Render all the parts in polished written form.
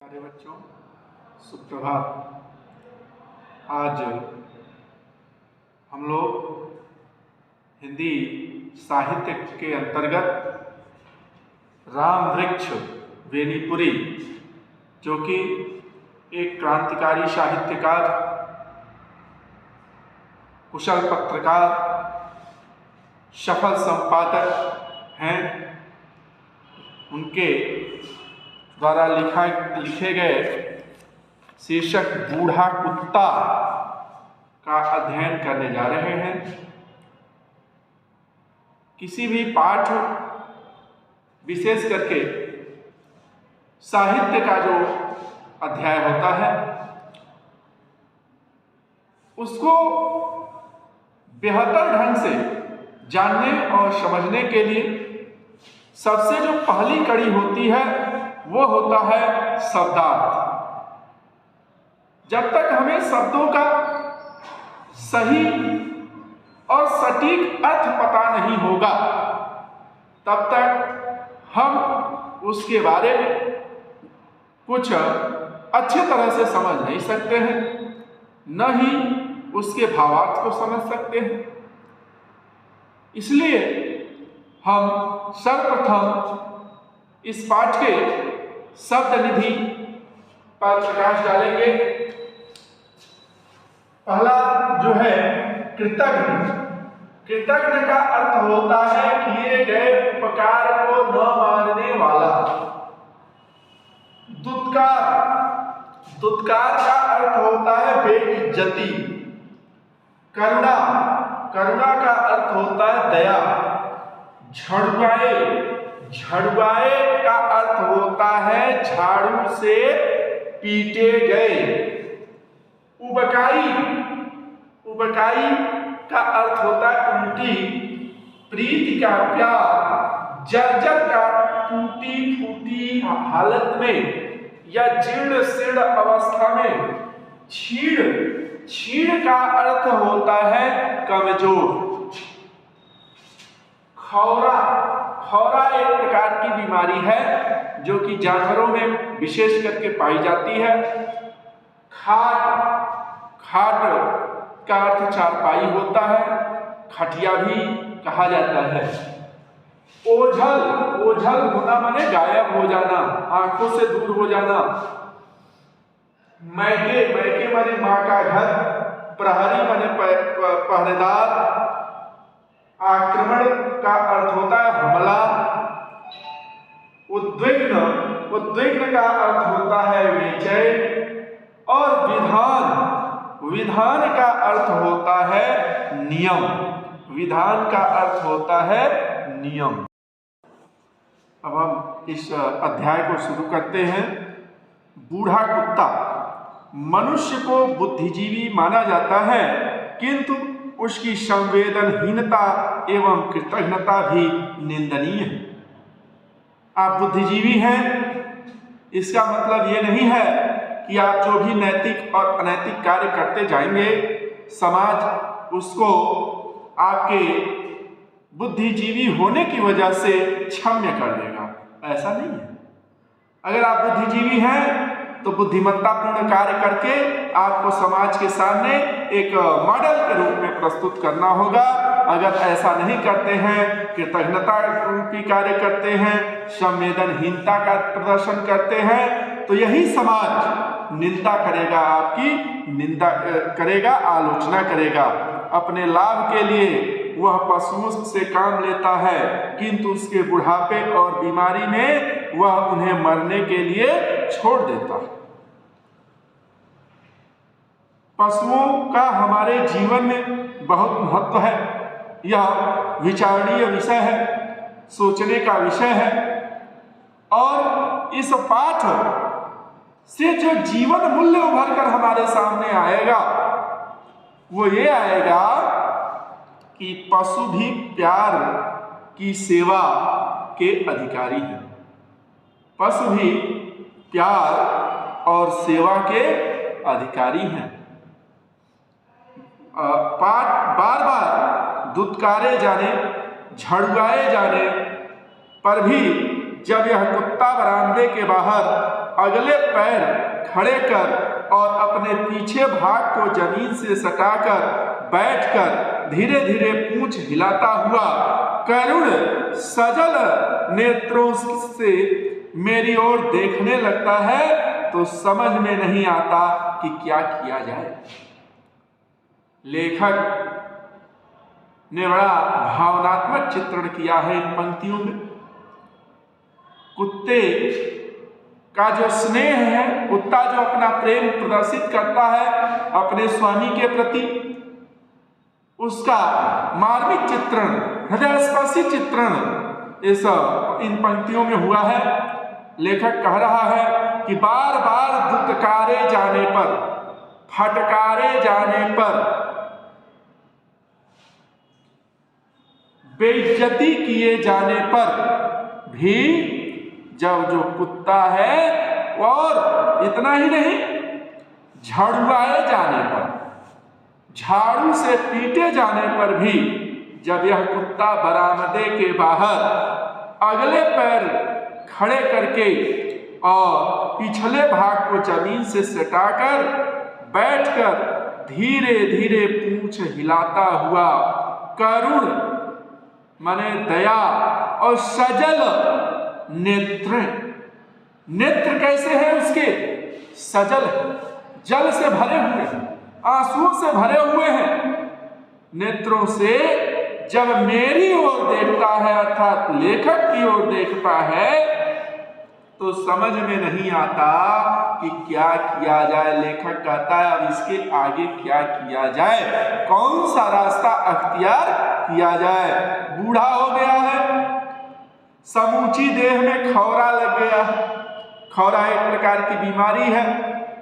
प्यारे बच्चों, सुप्रभात। आज हम लोग हिंदी साहित्य के अंतर्गत राम वृक्ष बेनीपुरी, जो कि एक क्रांतिकारी साहित्यकार, कुशल पत्रकार, सफल संपादक हैं, उनके द्वारा लिखे गए शीर्षक बूढ़ा कुत्ता का अध्ययन करने जा रहे हैं। किसी भी पाठ, विशेष करके साहित्य का जो अध्याय होता है, उसको बेहतर ढंग से जानने और समझने के लिए सबसे जो पहली कड़ी होती है वो होता है शब्दार्थ। जब तक हमें शब्दों का सही और सटीक अर्थ पता नहीं होगा, तब तक हम उसके बारे में कुछ अच्छे तरह से समझ नहीं सकते हैं, न ही उसके भावार्थ को समझ सकते हैं। इसलिए हम सर्वप्रथम इस पाठ के शब्द निधि पर प्रकाश डालेंगे। पहला जो है कृतघ्न। कृतघ्न का अर्थ होता है किए गए उपकार को न मानने वाला। दुत्कार, दुत्कार का अर्थ होता है बेइज्जती। करुणा, करुणा का अर्थ होता है दया। झड़ुआए, झड़ुआए का अर्थ होता है झाड़ू से पीटे गए। उबकाई, उबकाई का अर्थ होता है उल्टी। प्रीति का प्यार, जर्जर का टूटी फूटी हालत में या जीर्ण शीर्ण अवस्था में। छीड़, छीड़ का अर्थ होता है कमजोर। खौरा, खौरा एक प्रकार की बीमारी है जो कि जानवरों में विशेष करके पाई जाती है। खाट, खाट का अर्थ चारपाई होता है, खटिया भी कहा जाता है। ओझल, ओझल होना माने गायब हो जाना, आंखों से दूर हो जाना। मैके, मैके माने माँ का घर। प्रहरी माने पहरेदार। आक्रमण का अर्थ होता है हमला। उद्विग्न, उद्विग्न का अर्थ होता है बेचैन। और विधान, विधान का अर्थ होता है नियम। विधान का अर्थ होता है नियम। अब हम इस अध्याय को शुरू करते हैं। बूढ़ा कुत्ता। मनुष्य को बुद्धिजीवी माना जाता है, किंतु उसकी संवेदनहीनता एवं कृतघ्नता भी निंदनीय है। आप बुद्धिजीवी हैं, इसका मतलब ये नहीं है कि आप जो भी नैतिक और अनैतिक कार्य करते जाएंगे, समाज उसको आपके बुद्धिजीवी होने की वजह से क्षम्य कर देगा। ऐसा नहीं है। अगर आप बुद्धिजीवी हैं तो बुद्धिमत्तापूर्ण कार्य करके आपको समाज के सामने एक मॉडल के रूप में प्रस्तुत करना होगा। अगर ऐसा नहीं करते हैं, कृतज्ञता रूपी कार्य करते हैं, संवेदनहीनता का प्रदर्शन करते हैं, तो यही समाज निंदा करेगा, आपकी निंदा करेगा, आलोचना करेगा। अपने लाभ के लिए वह पशुओं से काम लेता है, किंतु उसके बुढ़ापे और बीमारी में वह उन्हें मरने के लिए छोड़ देता है। पशुओं का हमारे जीवन में बहुत महत्व है। यह विचारणीय विषय है, सोचने का विषय है। और इस पाठ से जो जीवन मूल्य उभर कर हमारे सामने आएगा, वो ये आएगा कि पशु भी प्यार की सेवा के अधिकारी हैं। पशु भी प्यार और सेवा के अधिकारी हैं। पाठ बार बार दुत्कारे जाने, झड़ुआए जाने पर भी जब यह कुत्ता बरामदे के बाहर अगले पैर खड़े कर और अपने पीछे भाग को जमीन से सटाकर बैठकर धीरे धीरे पूंछ हिलाता हुआ करुण सजल नेत्रों से मेरी ओर देखने लगता है तो समझ में नहीं आता कि क्या किया जाए। लेखक ने बड़ा भावनात्मक चित्रण किया है इन पंक्तियों में। कुत्ते का जो स्नेह है, कुत्ता जो अपना प्रेम प्रदर्शित करता है अपने स्वामी के प्रति, उसका मार्मिक चित्रण, हृदयस्पर्शी चित्रण इन पंक्तियों में हुआ है। लेखक कह रहा है कि बार बार दुत्कारे जाने पर, फटकारे जाने पर, बेइज्जती किए जाने पर भी जब जो कुत्ता है, और इतना ही नहीं, झाड़ुआए जाने पर, झाड़ू से पीटे जाने पर भी जब यह कुत्ता बरामदे के बाहर अगले पैर खड़े करके और पिछले भाग को जमीन से सटाकर बैठकर धीरे धीरे पूंछ हिलाता हुआ करुण माने दया और सजल नेत्र, नेत्र कैसे हैं उसके? सजल, जल से भरे हुए हैं, आंसुओं से भरे हुए हैं। नेत्रों से जब मेरी ओर देखता है अर्थात लेखक की ओर देखता है तो समझ में नहीं आता कि क्या किया जाए। लेखक कहता है अब इसके आगे क्या किया जाए, कौन सा रास्ता अख्तियार किया जाए। बूढ़ा हो गया है, समूची देह में खौरा लग गया। खौरा एक प्रकार की बीमारी है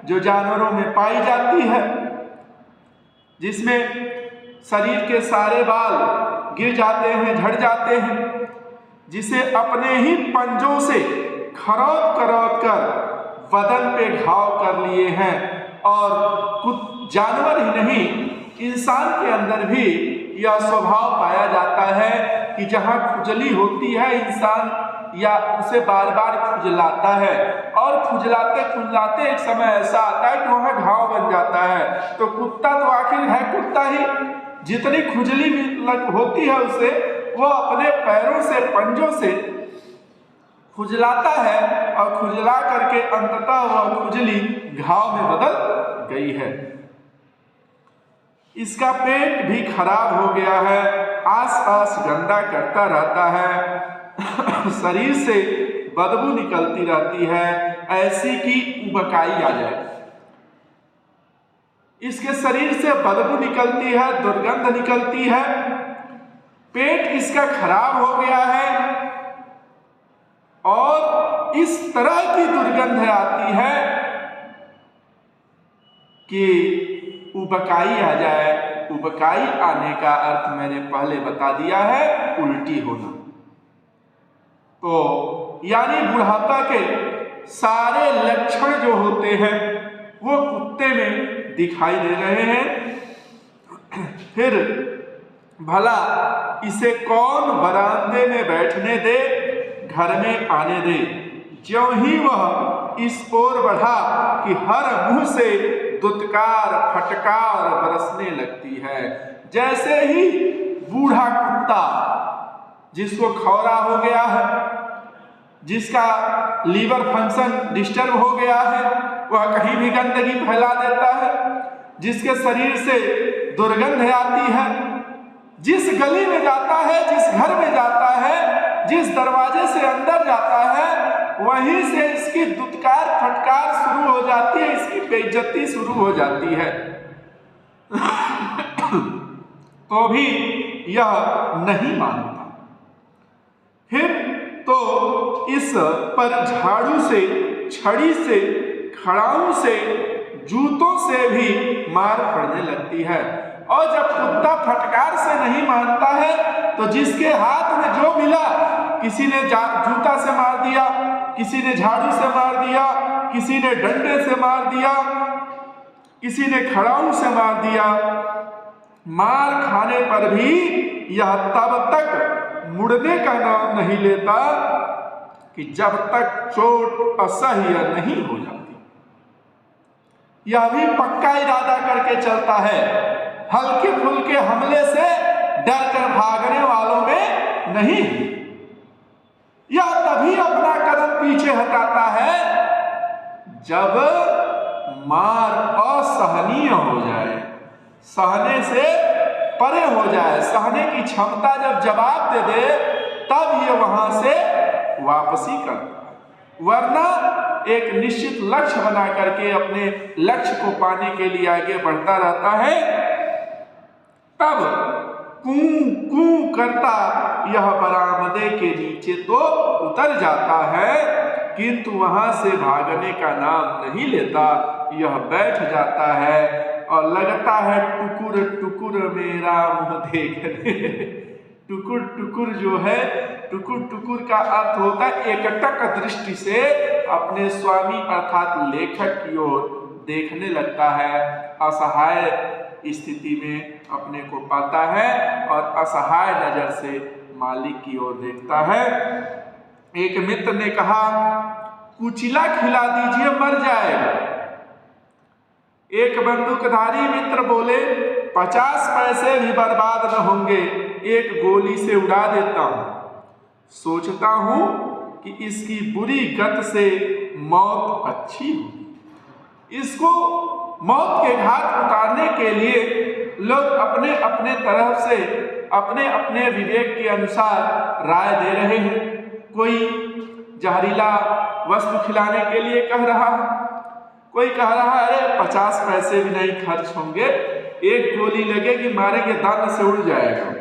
जो जानवरों में पाई जाती है, जिसमें शरीर के सारे बाल गिर जाते हैं, झड़ जाते हैं, जिसे अपने ही पंजों से खरौद करौद कर बदन पे घाव कर लिए हैं। और कुछ जानवर ही नहीं, इंसान के अंदर भी यह स्वभाव पाया जाता है कि जहाँ खुजली होती है इंसान या उसे बार बार खुजलाता है, और खुजलाते खुजलाते एक समय ऐसा आता है कि वहाँ घाव बन जाता है। तो कुत्ता तो आखिर है कुत्ता ही, जितनी खुजली होती है उसे वो अपने पैरों से, पंजों से खुजलाता है और खुजला करके अंततः वह खुजली घाव में बदल गई है। इसका पेट भी खराब हो गया है, आसपास गंदा करता रहता है, शरीर से बदबू निकलती रहती है, ऐसी कि उबकाई आ जाए। इसके शरीर से बदबू निकलती है, दुर्गंध निकलती है, पेट इसका खराब हो गया है और इस तरह की दुर्गंध आती है कि उबकाई आ जाए। उबकाई आने का अर्थ मैंने पहले बता दिया है, उल्टी होना। तो यानी बुढ़ापा के सारे लक्षण जो होते हैं वो कुत्ते में दिखाई दे रहे हैं। फिर भला इसे कौन बरामदे में बैठने दे, घर में आने दे। ज्यों ही वह इस ओर बढ़ा कि हर मुंह से दुत्कार फटकार बरसने लगती है। जैसे ही बूढ़ा कुत्ता जिसको खौरा हो गया है, जिसका लीवर फंक्शन डिस्टर्ब हो गया है, वह कहीं भी गंदगी फैला देता है, जिसके शरीर से दुर्गंध आती है, जिस गली में जाता है, जिस घर में जाता है, जिस दरवाजे से अंदर जाता है, वहीं से इसकी दुत्कार फटकार शुरू हो जाती है, इसकी बेइज्जती शुरू हो जाती है। तो भी यह नहीं मानता। फिर तो इस पर झाड़ू से, छड़ी से, खड़ाऊ से, जूतों से भी मार पड़ने लगती है। और जब कुत्ता फटकार से नहीं मानता है तो जिसके हाथ में जो मिला, किसी ने जूता से मार दिया, किसी ने झाड़ू से मार दिया, किसी ने डंडे से मार दिया, किसी ने खड़ाऊ से मार दिया, मार खाने पर भी यह तब तक मुड़ने का नाम नहीं लेता कि जब तक चोट असह्य नहीं हो जाती। यह भी पक्का इरादा करके चलता है, हल्के फुल्के हमले से डर कर भागने वालों में नहीं। यह तभी अपना कदम पीछे हटाता है जब मार असहनीय हो जाए, सहने से परे हो जाए, सहने की क्षमता जब जवाब दे दे तब ये वहां से वापसी करता है। वरना एक निश्चित लक्ष्य बना करके अपने लक्ष्य को पाने के लिए आगे बढ़ता रहता है, तब कूं कूं करता यह बरामदे के नीचे तो उतर जाता है, किंतु वहां से भागने का नाम नहीं लेता। यह बैठ जाता है और लगता है टुकुर टुकुर मेरा मुंह देखने। टुकुर टुकुर जो है, टुकुर टुकुर का अर्थ होता है एकटक दृष्टि से अपने स्वामी अर्थात लेखक की ओर देखने लगता है। असहाय स्थिति में अपने को पाता है और असहाय नजर से मालिक की ओर देखता है। एक मित्र ने कहा, कुचिला खिला दीजिए मर जाएगा। एक बंदूकधारी मित्र बोले, 50 पैसे भी बर्बाद न होंगे, एक गोली से उड़ा देता हूं। सोचता हूं कि इसकी बुरी गत से मौत अच्छी होगी। इसको मौत के घाट उतारने के लिए लोग अपने अपने तरफ से अपने अपने विवेक के अनुसार राय दे रहे हैं। कोई जहरीला वस्तु खिलाने के लिए कह रहा है, कोई कह रहा है अरे 50 पैसे भी नहीं खर्च होंगे, एक गोली लगेगी मारेंगे दांत से उड़ जाएगा।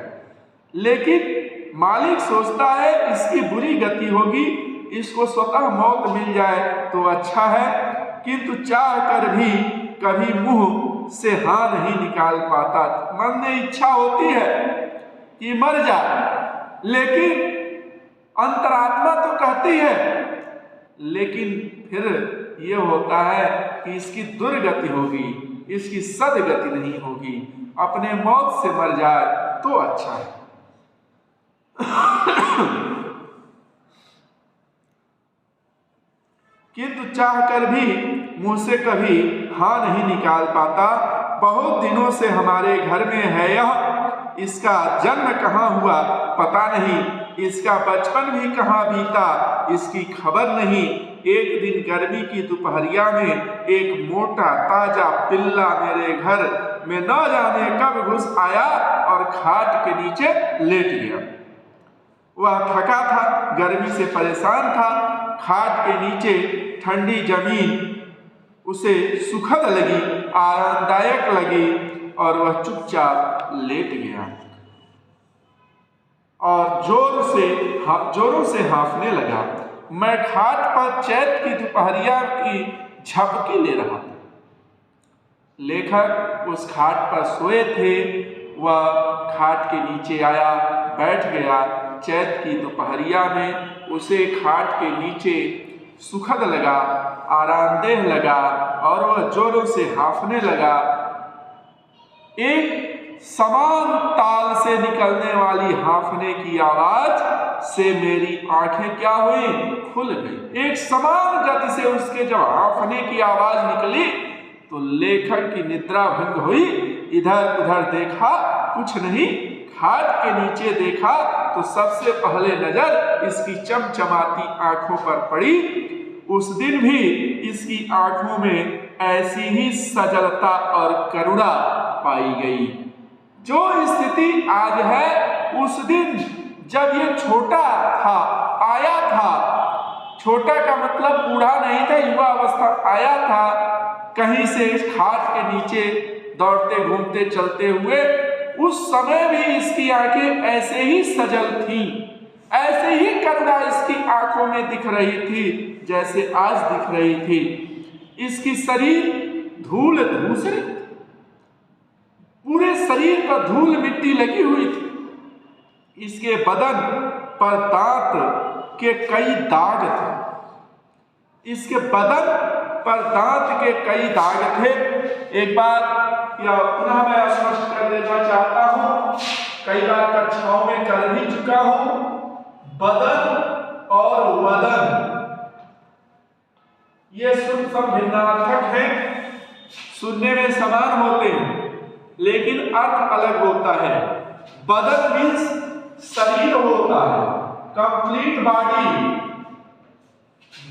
लेकिन मालिक सोचता है इसकी बुरी गति होगी, इसको स्वतः मौत मिल जाए तो अच्छा है, किंतु चाह कर भी कभी मुंह से हाँ नहीं निकाल पाता। मन में इच्छा होती है कि मर जाए, लेकिन अंतरात्मा तो कहती है, लेकिन फिर यह होता है कि इसकी दुर्गति होगी, इसकी सदगति नहीं होगी, अपने मौत से मर जाए तो अच्छा है। किंतु चाहकर भी मुंह से कभी हाँ नहीं निकाल पाता। बहुत दिनों से हमारे घर में है यह, इसका जन्म कहाँ हुआ पता नहीं, इसका बचपन भी कहाँ बीता इसकी खबर नहीं। एक दिन गर्मी की दोपहरिया में एक मोटा ताजा पिल्ला मेरे घर में न जाने कब घुस आया और खाट के नीचे लेट गया। वह थका था, गर्मी से परेशान था, खाट के नीचे ठंडी जमीन उसे सुखद लगी, आरामदायक लगी और वह चुपचाप लेट गया और जोरों से हाँफने लगा। मैं खाट पर चैत की दोपहरिया की झपकी ले रहा था। लेखक उस खाट पर सोए थे, वह खाट के नीचे आया, बैठ गया। चैत की दोपहरिया में उसे खाट के नीचे सुखद लगा, आरामदेह लगा और वह जोरों से हाँफने लगा। एक समान ताल से निकलने वाली हाँफने की आवाज से मेरी आंखें क्या हुई, खुल गई। एक समान गति से उसके जब हाँफने की आवाज निकली तो लेखक की निद्रा भंग हुई। इधर उधर देखा, कुछ नहीं। खाट के नीचे देखा तो सबसे पहले नजर इसकी चमचमाती आंखों पर पड़ी। उस दिन भी इसकी आंखों में ऐसी ही सजलता और करुणा पाई गई। जो स्थिति आज है, उस दिन जब ये छोटा था, आया था, छोटा का मतलब बूढ़ा नहीं था, युवा अवस्था आया था, कहीं से इस खाट के नीचे दौड़ते घूमते चलते हुए, उस समय भी इसकी आंखें ऐसे ही सजल थी, ऐसे ही करुणा इसकी आंखों में दिख रही थी जैसे आज दिख रही थी। इसकी शरीर धूल धूसरी, पूरे शरीर पर धूल मिट्टी लगी हुई थी। इसके बदन पर दांत के कई दाग थे। इसके बदन पर दांत के कई दाग थे। एक बार या पुनः मैं स्पष्ट कर देना चाहता हूं, कई बार कक्षाओं में कर भी चुका हूं, बदन और वदन सब भिन्नार्थक हैं, सुनने में समान होते हैं लेकिन अर्थ अलग होता है। बदन मीन्स शरीर होता है, कंप्लीट बॉडी।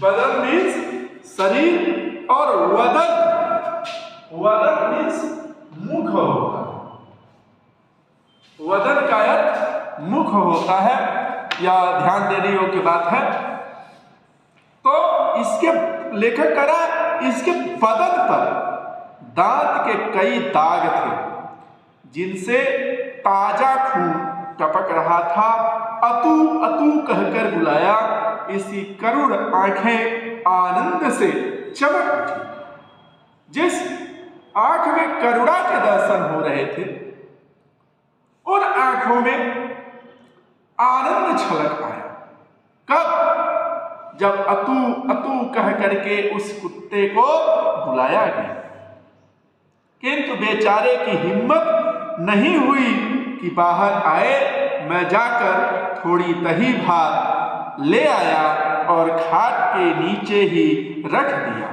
बदन मीन्स शरीर और वदन मीन्स मुख होता है। वदन का अर्थ मुख होता है, या ध्यान देने योग्य बात है। तो इसके लेखक करा, इसके बदन पर दांत के कई दाग थे जिनसे ताजा खून टपक रहा था। अतु अतु कहकर बुलाया, इसकी करुण आंखें आनंद से चमक उठी। जिस आंख में करुणा के दर्शन हो रहे थे, उन आंखों में आनंद छलक आया। कब? जब अतु अतु कह करके उस कुत्ते को बुलाया गया। किंतु बेचारे की हिम्मत नहीं हुई कि बाहर आए। मैं जाकर थोड़ी दही भात ले आया और खाट के नीचे ही रख दिया।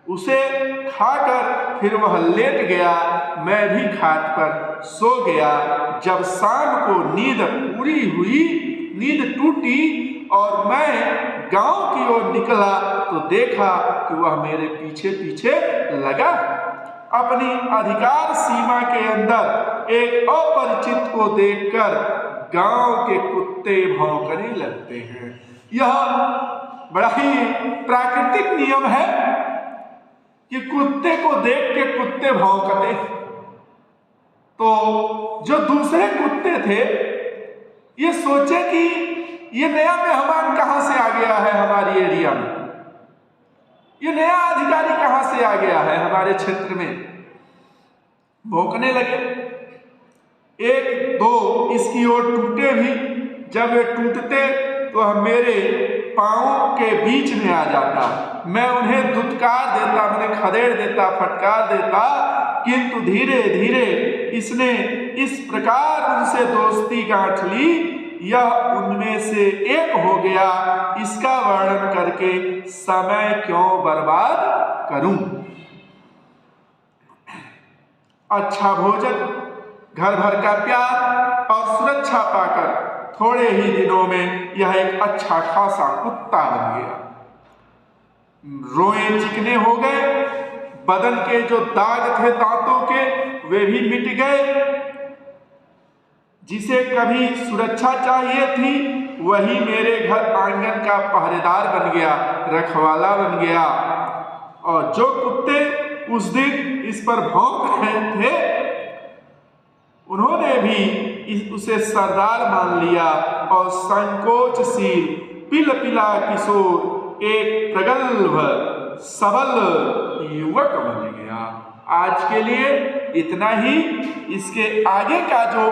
उसे खाकर फिर वह लेट गया, मैं भी खाट पर सो गया। जब शाम को नींद पूरी हुई, नींद टूटी और मैं गांव की ओर निकला तो देखा कि वह मेरे पीछे पीछे लगा। अपनी अधिकार सीमा के अंदर एक अपरिचित को देखकर गांव के कुत्ते भौंकने लगते हैं। यह बड़ा ही प्राकृतिक नियम है कि कुत्ते को देख के कुत्ते भौंकते। तो जो दूसरे कुत्ते थे ये सोचे कि ये नया मेहमान कहां से आ गया है हमारी एरिया में, ये नया अधिकारी कहां से आ गया है हमारे क्षेत्र में। भौंकने लगे। एक दो इसकी ओर टूटे भी। जब ये टूटते तो मेरे पांवों के बीच में आ जाता। मैं उन्हें दुत्कार देता, उन्हें खदेड़ देता, फटकार देता। किंतु धीरे धीरे इसने इस प्रकार उनसे दोस्ती गांठ ली, यह उनमें से एक हो गया। इसका वर्णन करके समय क्यों बर्बाद करूं। अच्छा भोजन, घर भर का प्यार और सुरक्षा पाकर थोड़े ही दिनों में यह एक अच्छा खासा कुत्ता बन गया। रोए चिकने हो गए, बदन के जो दाग थे दांतों के वे भी मिट गए। जिसे कभी सुरक्षा चाहिए थी वही मेरे घर आंगन का पहरेदार बन गया, रखवाला बन गया। और जो कुत्ते उस दिन इस पर भौंक रहे थे उन्होंने भी उसे सरदार मान लिया और संकोचशील पिलपिला किशोर एक प्रगल्भ सबल युवक बन गया। आज के लिए इतना ही। इसके आगे का जो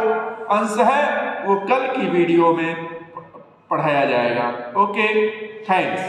अंश है वो कल की वीडियो में पढ़ाया जाएगा। Okay, thanks.